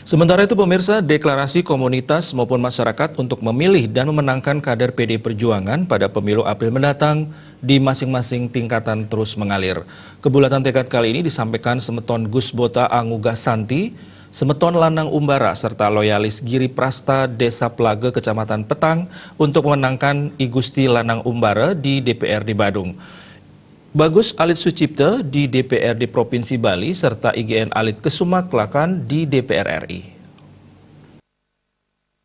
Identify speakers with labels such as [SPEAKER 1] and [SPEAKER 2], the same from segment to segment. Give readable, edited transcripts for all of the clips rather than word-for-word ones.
[SPEAKER 1] Sementara itu pemirsa, deklarasi komunitas maupun masyarakat untuk memilih dan memenangkan kader PD Perjuangan pada pemilu April mendatang di masing-masing tingkatan terus mengalir. Kebulatan tekad kali ini disampaikan Semeton Gus Bota Anguga Santi, Semeton Lanang Umbara, serta loyalis Giri Prasta Desa Plage Kecamatan Petang untuk memenangkan I Gusti Lanang Umbara di DPRD Badung. Bagus Alit Sucipto di DPRD Provinsi Bali serta IGN Alit Kesuma Klakan di DPR RI.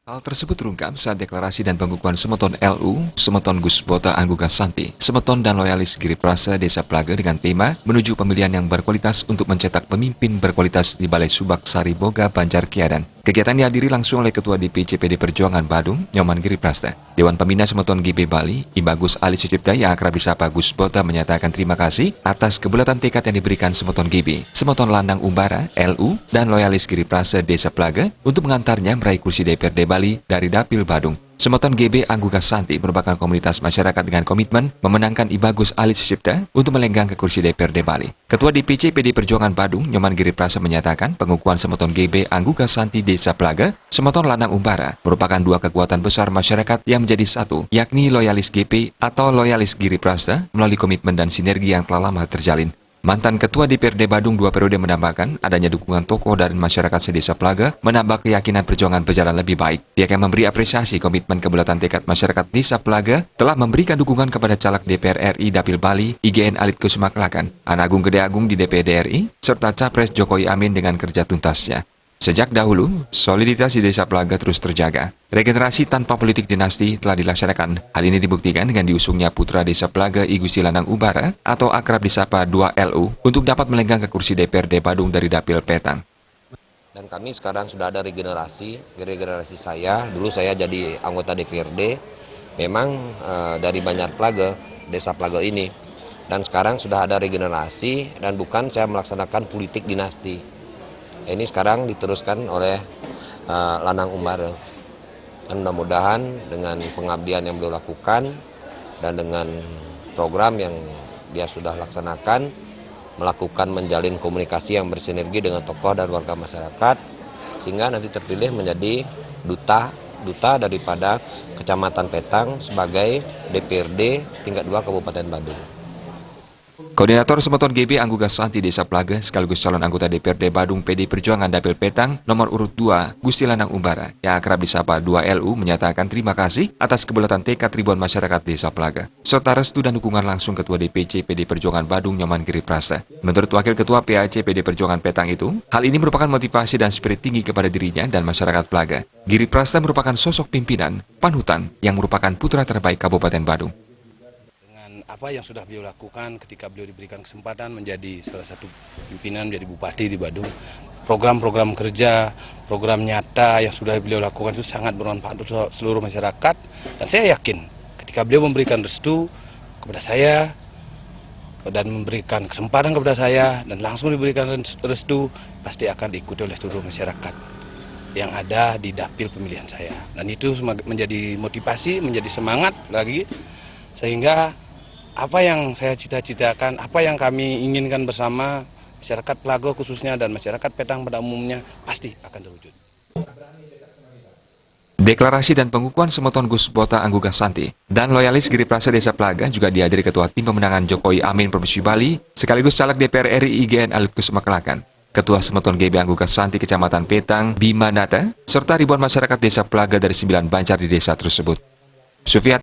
[SPEAKER 2] Hal tersebut terungkap saat deklarasi dan pengukuhan Semeton LU, Semeton Gus Bota Anguga Santi, Semeton dan loyalis Giri Prasta Desa Plage dengan tema menuju pemilihan yang berkualitas untuk mencetak pemimpin berkualitas di Balai Subak Sari Boga Banjar Kiadan. Kegiatan dihadiri langsung oleh Ketua DPC PD Perjuangan Badung, Nyoman Giri Prasta. Dewan Pembina Semeton GB Bali, I Bagus Alit Sucipto yang akrab disapa Gus Bota menyatakan terima kasih atas kebulatan tekad yang diberikan Semeton GB, Semeton Lanang Umbara, LU, dan loyalis Giri Prasta Desa Plage untuk mengantarnya meraih kursi DPRD Bali dari Dapil Badung. Semeton GB Anguga Santi merupakan komunitas masyarakat dengan komitmen memenangkan I Bagus Alit Sucipto untuk melenggang ke kursi DPRD Bali. Ketua DPC PD Perjuangan Badung, Nyoman Giri Prasta menyatakan pengukuhan Semeton GB Anguga Santi Desa Plage, Semeton Lanang Umbara merupakan dua kekuatan besar masyarakat yang menjadi satu, yakni loyalis GP atau loyalis Giri Prasta melalui komitmen dan sinergi yang telah lama terjalin. Mantan Ketua DPRD Badung 2 periode menambahkan adanya dukungan tokoh dari masyarakat sedesa Plage menambah keyakinan perjuangan berjalan lebih baik. Dia akan memberi apresiasi komitmen kebulatan tekad masyarakat desa Plage telah memberikan dukungan kepada caleg DPR RI Dapil Bali, IGN Alit Kesuma Klakan, Anak Agung Gede Agung di DPD RI, serta Capres Jokowi Amin dengan kerja tuntasnya. Sejak dahulu, soliditas di desa Plage terus terjaga. Regenerasi tanpa politik dinasti telah dilaksanakan. Hal ini dibuktikan dengan diusungnya putra desa Plage I Gusti Lanang Umbara atau akrab disapa 2LU untuk dapat melenggang ke kursi DPRD Badung dari Dapil Petang.
[SPEAKER 3] Dan kami sekarang sudah ada regenerasi saya. Dulu saya jadi anggota DPRD, memang dari Banjar Plage, desa Plage ini. Dan sekarang sudah ada regenerasi dan bukan saya melaksanakan politik dinasti. Ini sekarang diteruskan oleh Lanang Umbara. Dan mudah-mudahan dengan pengabdian yang beliau lakukan dan dengan program yang dia sudah laksanakan, melakukan menjalin komunikasi yang bersinergi dengan tokoh dan warga masyarakat, sehingga nanti terpilih menjadi duta daripada Kecamatan Petang sebagai DPRD tingkat 2 Kabupaten Badung.
[SPEAKER 2] Koordinator Semeton GB Anguga Santi Desa Plage sekaligus calon anggota DPRD Badung PD Perjuangan Dapil Petang nomor urut 2 Gusti Lanang Umbara yang akrab disapa 2LU menyatakan terima kasih atas kebulatan tekad ribuan masyarakat Desa Plage serta restu dan dukungan langsung Ketua DPC PD Perjuangan Badung Nyoman Giri Prasta. Menurut Wakil Ketua PAC PD Perjuangan Petang itu, hal ini merupakan motivasi dan spirit tinggi kepada dirinya dan masyarakat Plage. Giri Prasta merupakan sosok pimpinan, panutan yang merupakan putra terbaik Kabupaten Badung.
[SPEAKER 4] Apa yang sudah beliau lakukan ketika beliau diberikan kesempatan menjadi salah satu pimpinan, menjadi bupati di Badung. Program-program kerja, program nyata yang sudah beliau lakukan itu sangat bermanfaat untuk seluruh masyarakat. Dan saya yakin ketika beliau memberikan restu kepada saya dan memberikan kesempatan kepada saya dan langsung diberikan restu, pasti akan diikuti oleh seluruh masyarakat yang ada di dapil pemilihan saya. Dan itu menjadi motivasi, menjadi semangat lagi, sehingga apa yang saya cita-citakan, apa yang kami inginkan bersama masyarakat Plage khususnya dan masyarakat Petang pada umumnya pasti akan terwujud.
[SPEAKER 2] Deklarasi dan pengukuhan Semeton Gus Bota Anguga Santi dan loyalis Giri Prasta Desa Plage juga dihadiri Ketua Tim Pemenangan Jokowi Amin Provinsi Bali sekaligus caleg DPR RI IGN Alit Kesuma Klakan, Ketua Semeton GB Anguga Santi Kecamatan Petang Bima Nata, serta ribuan masyarakat Desa Plage dari 9 Banjar di desa tersebut. Sufiat